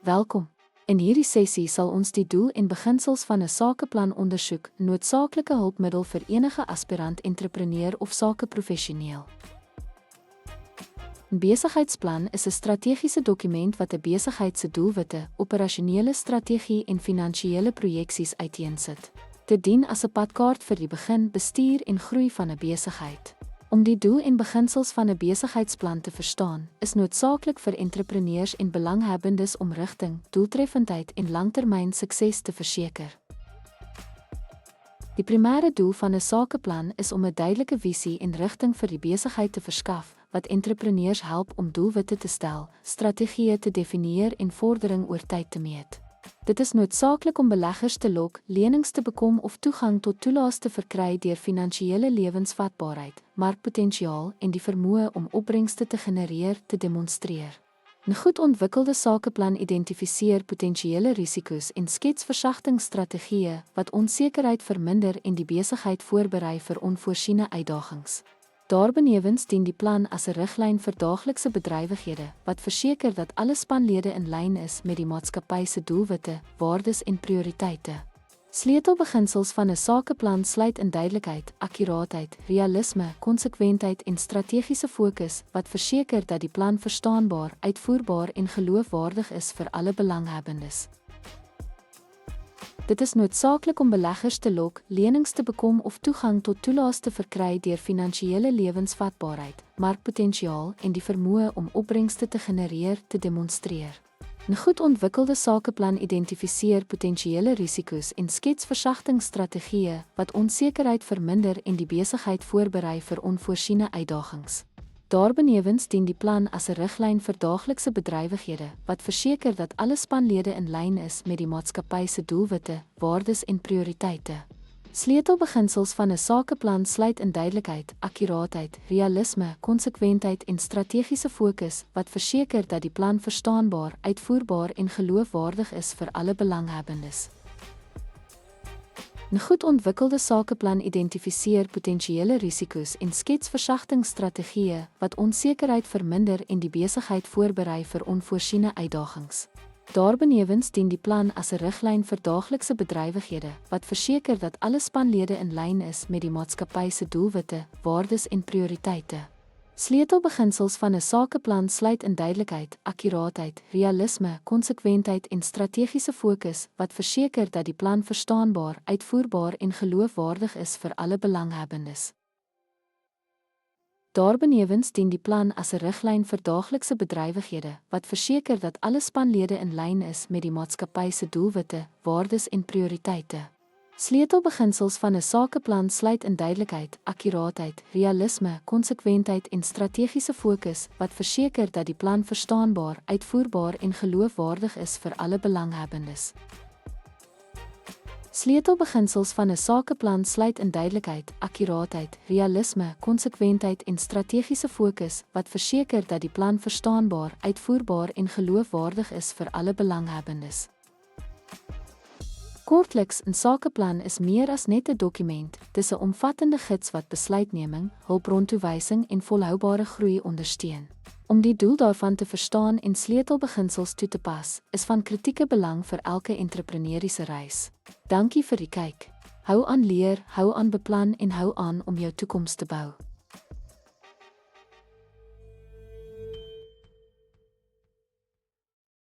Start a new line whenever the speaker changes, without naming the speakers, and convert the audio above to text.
Welkom. In hierdie sessie sal ons die doel en beginsels van 'n sakeplan ondersoek, noodsaaklike hulpmiddel vir enige aspirant entrepreneur of sakeprofessioneel. 'n Besigheidsplan is 'n strategiese dokument wat 'n besigheid se doelwitte, operasionele strategie en finansiële projeksies uiteensit. Dit dien as 'n padkaart vir die begin, bestuur en groei van 'n besigheid. Om die doel en beginsels van 'n besigheidsplan te verstaan, is noodsaaklik vir entrepreneurs en belanghebbendes om rigting, doeltreffendheid en langtermyn sukses te verseker. Die primêre doel van 'n sakeplan is om 'n duidelike visie en rigting vir die besigheid te verskaf, wat entrepreneurs help om doelwitte te stel, strategieë te definieer en vordering oor tyd te meet. Dit is noodsaaklik om beleggers te lok, lenings te bekom of toegang tot toelaas te verkry deur finansiële lewensvatbaarheid, markpotensiaal en die vermoë om opbrengste te genereer te demonstreer. 'n Goed ontwikkelde sakeplan identifiseer potensiële risiko's en skets versagtingsstrategieë wat onsekerheid verminder en die besigheid voorberei vir onvoorsiene uitdagings. Daarbenewens dien die plan as 'n riglyn vir daaglikse bedrywighede wat verseker dat alle spanlede in lyn is met die maatskappy se doelwitte, waardes en prioriteite. Sleutelbeginsels van 'n sakeplan sluit in duidelikheid, akkuraatheid, realisme, konsekwentheid en strategiese fokus wat verseker dat die plan verstaanbaar, uitvoerbaar en geloofwaardig is vir alle belanghebbendes. Dit is noodsaaklik om beleggers te lok, lenings te bekom of toegang tot toelaas te verkry deur finansiële lewensvatbaarheid, markpotensiaal en die vermoë om opbrengste te genereer te demonstreer. 'n Goed ontwikkelde sakeplan identifiseer potensiële risiko's en skets versagtingsstrategieë wat onsekerheid verminder en die besigheid voorberei vir onvoorsiene uitdagings. Daarbenewens dien die plan as 'n riglyn vir daaglikse bedrywighede wat verseker dat alle spanlede in lyn is met die maatskappy se doelwitte, waardes en prioriteite. Sleutelbeginsels van 'n sakeplan sluit in duidelikheid, akkuraatheid, realisme, konsekwentheid en strategiese fokus wat verseker dat die plan verstaanbaar, uitvoerbaar en geloofwaardig is vir alle belanghebbendes. 'n Goed ontwikkelde sakeplan identifiseer potensiële risiko's en skets versagtingsstrategieë wat onsekerheid verminder en die besigheid voorberei vir onvoorsiene uitdagings. Daarbenewens dien die plan as 'n riglyn vir daaglikse bedrywighede wat verseker dat alle spanlede in lyn is met die maatskappy se doelwitte, waardes en prioriteite. Sleutelbeginsels van 'n sakeplan sluit in duidelikheid, akkuraatheid, realisme, konsekwentheid en strategiese fokus wat verseker dat die plan verstaanbaar, uitvoerbaar en geloofwaardig is vir alle belanghebbendes. Daarbenewens dien die plan as 'n riglyn vir daaglikse bedrywighede wat verseker dat alle spanlede in lyn is met die maatskappy se doelwitte, waardes en prioriteite. Sleutelbeginsels van 'n sakeplan sluit in duidelikheid, akkuraatheid, realisme, konsekwentheid en strategiese fokus wat verseker dat die plan verstaanbaar, uitvoerbaar en geloofwaardig is vir alle belanghebbendes. Sleutelbeginsels van 'n sakeplan sluit in duidelikheid, akkuraatheid, realisme, konsekwentheid en strategiese fokus wat verseker dat die plan verstaanbaar, uitvoerbaar en geloofwaardig is vir alle belanghebbendes. Kortliks, 'n sakeplan is meer as net 'n dokument, dis 'n omvattende gids wat besluitneming, hulpbrontoewysing en volhoubare groei ondersteun. Om die doel daarvan te verstaan en sleutelbeginsels toe te pas, is van kritieke belang vir elke entrepreneuriese reis. Dankie vir die kyk. Hou aan leer, hou aan beplan en hou aan om jou toekoms te bou.